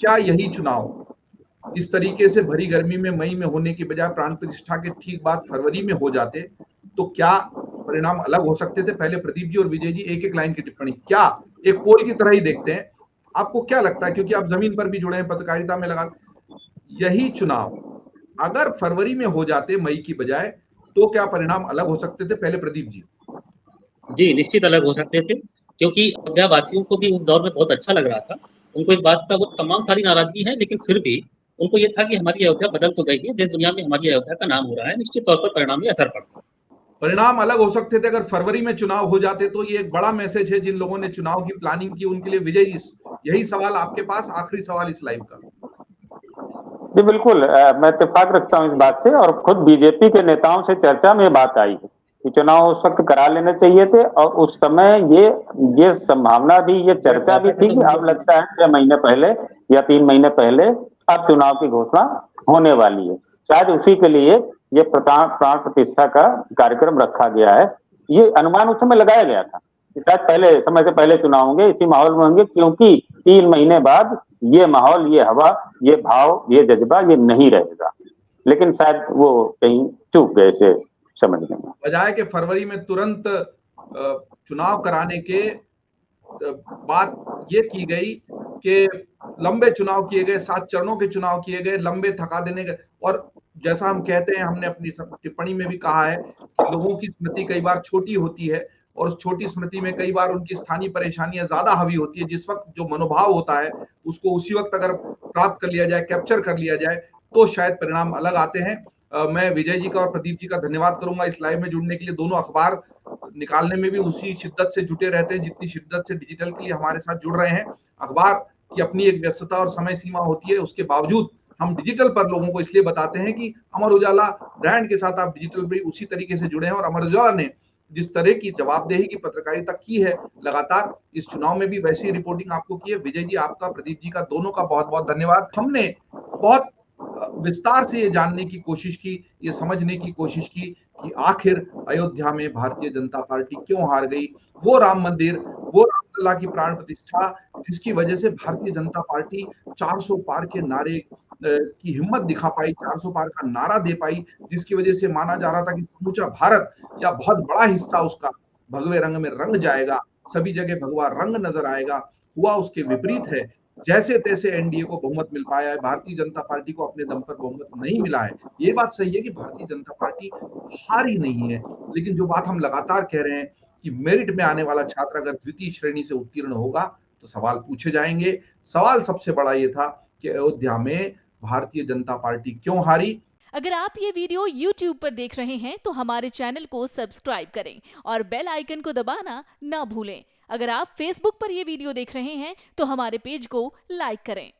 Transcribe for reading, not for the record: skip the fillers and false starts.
क्या यही चुनाव इस तरीके से भरी गर्मी में मई में होने की बजाय प्राण प्रतिष्ठा के ठीक बाद फरवरी में हो जाते तो क्या परिणाम अलग हो सकते थे? पहले प्रदीप जी और विजय जी एक एक लाइन की टिप्पणी, क्या एक पोल की तरह ही देखते हैं, आपको क्या लगता है, क्योंकि आप जमीन पर भी जुड़े हैं, पत्रकारिता में लगा, यही चुनाव अगर फरवरी में हो जाते मई की बजाय तो क्या परिणाम अलग हो सकते थे? पहले प्रदीप जी। जी, निश्चित अलग हो सकते थे, क्योंकि अयोध्या वासियों को भी उस दौर में बहुत अच्छा लग रहा था। उनको इस बात का वो तमाम सारी नाराज़गी है, लेकिन फिर भी उनको ये था कि हमारी अयोध्या बदल तो गई है, देश दुनिया में हमारी अयोध्या का नाम हो रहा है, निश्चित तौर पर परिणामी असर पड़ता है। परिणाम अलग हो सकते थे अगर फरवरी में चुनाव हो जाते, तो ये एक बड़ा मैसेज है जिन लोगों ने चुनाव की प्लानिंग की उनके लिए। विजय जी, यही सवाल आपके पास, आखिरी सवाल इस लाइव का। जी बिल्कुल, मैं इत्तेफाक रखता हूँ इस बात से, और खुद बीजेपी के नेताओं से चर्चा में ये बात आई है कि चुनाव उस वक्त करा लेने चाहिए थे, और उस समय ये संभावना भी, ये चर्चा भी थी कि अब लगता है 6 महीने पहले या 3 महीने पहले अब चुनाव की घोषणा होने वाली है। शायद उसी के लिए ये प्राण प्रतिष्ठा का कार्यक्रम रखा गया है। ये अनुमान उस समय लगाया गया था कि शायद पहले समय से पहले चुनाव होंगे, इसी माहौल में होंगे, क्योंकि 3 महीने बाद ये माहौल, ये हवा, ये भाव, ये जज्बा ये नहीं रहेगा। लेकिन शायद वो कहीं चूक गए से समझने में, बजाय के फरवरी में तुरंत चुनाव कराने के बात ये की गई कि लंबे चुनाव किए गए, 7 चरणों के चुनाव किए गए, लंबे थका देने के। और जैसा हम कहते हैं, हमने अपनी टिप्पणी में भी कहा है कि लोगों की स्मृति कई बार छोटी होती है, और उस छोटी स्मृति में कई बार उनकी स्थानीय परेशानियां ज्यादा हावी होती है। जिस वक्त जो मनोभाव होता है उसको उसी वक्त अगर प्राप्त कर लिया जाए, कैप्चर कर लिया जाए, तो शायद परिणाम अलग आते हैं। मैं विजय जी का और प्रदीप जी का धन्यवाद करूंगा इस लाइव में जुड़ने के लिए। दोनों अखबार निकालने में भी उसी शिद्दत से जुटे रहते हैं जितनी शिद्दत से डिजिटल के लिए हमारे साथ जुड़ रहे हैं। अखबार की अपनी एक व्यस्तता और समय सीमा होती है, उसके बावजूद हम डिजिटल पर लोगों को इसलिए बताते हैं कि अमर उजाला ब्रांड के साथ आप डिजिटल भी उसी तरीके से जुड़े हैं। और अमर उजाला ने जिस तरह की जवाबदेही की पत्रकारिता की है लगातार, इस चुनाव में भी वैसी रिपोर्टिंग आपको की है। विजय जी आपका, प्रदीप जी का, दोनों का बहुत बहुत धन्यवाद। हमने बहुत विस्तार से ये जानने की कोशिश की, ये समझने की कोशिश की कि आखिर अयोध्या में भारतीय जनता पार्टी क्यों हार गई। वो राम मंदिर, वो रामलला की प्राण प्रतिष्ठा, जिसकी वजह से भारतीय जनता पार्टी 400 पार के नारे की हिम्मत दिखा पाई, 400 पार का नारा दे पाई, जिसकी वजह से माना जा रहा था कि समूचा भारत या बहुत बड़ा हिस्सा उसका भगवे रंग में रंग जाएगा, सभी जगह भगवा रंग नजर आएगा। हुआ उसके विपरीत है। जैसे तैसे एनडीए को बहुमत मिल पाया है, भारतीय जनता पार्टी को अपने दम पर बहुमत नहीं मिला है। ये बात सही है कि भारतीय जनता पार्टी हारी नहीं है, लेकिन जो बात हम लगातार कह रहे हैं कि मेरिट में आने वाला छात्र अगर द्वितीय श्रेणी से उत्तीर्ण होगा तो सवाल पूछे जाएंगे। सवाल सबसे बड़ा ये था कि अयोध्या में भारतीय जनता पार्टी क्यों हारी। अगर आप ये वीडियो YouTube पर देख रहे हैं तो हमारे चैनल को सब्सक्राइब करें और बेल आइकन को दबाना ना भूलें। अगर आप Facebook पर ये वीडियो देख रहे हैं तो हमारे पेज को लाइक करें।